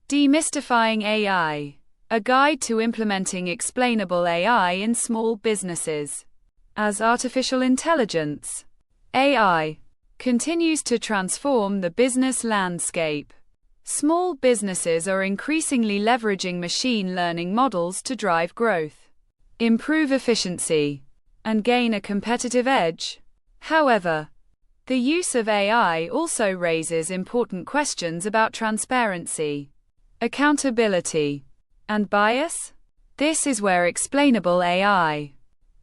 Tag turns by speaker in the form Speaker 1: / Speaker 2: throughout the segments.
Speaker 1: Demystifying AI, a guide to implementing explainable AI in small businesses. As artificial intelligence, AI, continues to transform the business landscape, small businesses are increasingly leveraging machine learning models to drive growth, improve efficiency, and gain a competitive edge. However, the use of AI also raises important questions about transparency, accountability, and bias. This is where Explainable AI,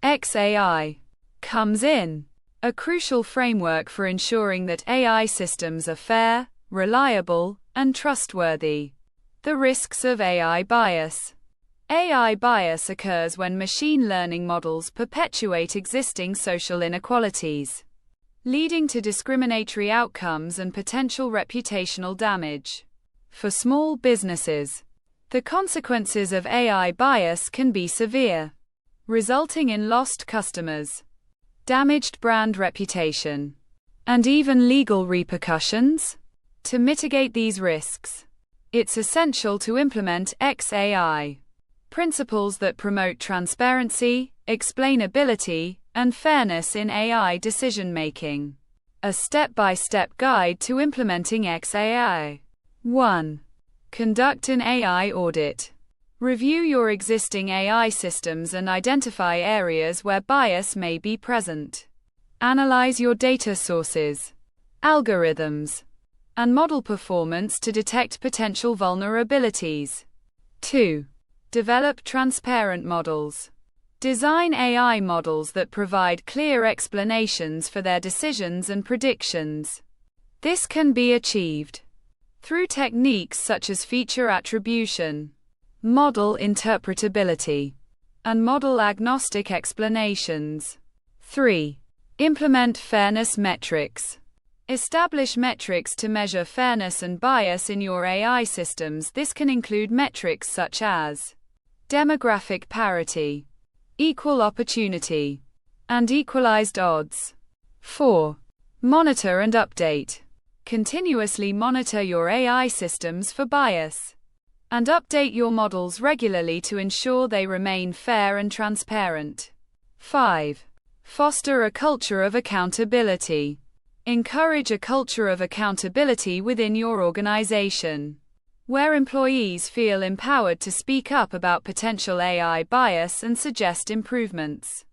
Speaker 1: XAI, comes in, a crucial framework for ensuring that AI systems are fair, reliable, and trustworthy. The risks of AI bias. AI bias occurs when machine learning models perpetuate existing social inequalities, leading to discriminatory outcomes and potential reputational damage. For small businesses, the consequences of AI bias can be severe, resulting in lost customers, damaged brand reputation, and even legal repercussions. To mitigate these risks, it's essential to implement XAI, principles that promote transparency, explainability, and fairness in AI decision-making. A step-by-step guide to implementing XAI. 1. Conduct an AI audit. Review your existing AI systems and identify areas where bias may be present. Analyze your data sources, algorithms, and model performance to detect potential vulnerabilities. 2. Develop transparent models. Design AI models that provide clear explanations for their decisions and predictions. This can be achieved through techniques such as feature attribution, model interpretability, and model-agnostic explanations. 3. Implement fairness metrics. Establish metrics to measure fairness and bias in your AI systems. This can include metrics such as demographic parity, equal opportunity, and equalized odds. 4. Monitor and update. Continuously monitor your AI systems for bias, and update your models regularly to ensure they remain fair and transparent. 5. Foster a culture of accountability. Encourage a culture of accountability within your organization, where employees feel empowered to speak up about potential AI bias and suggest improvements.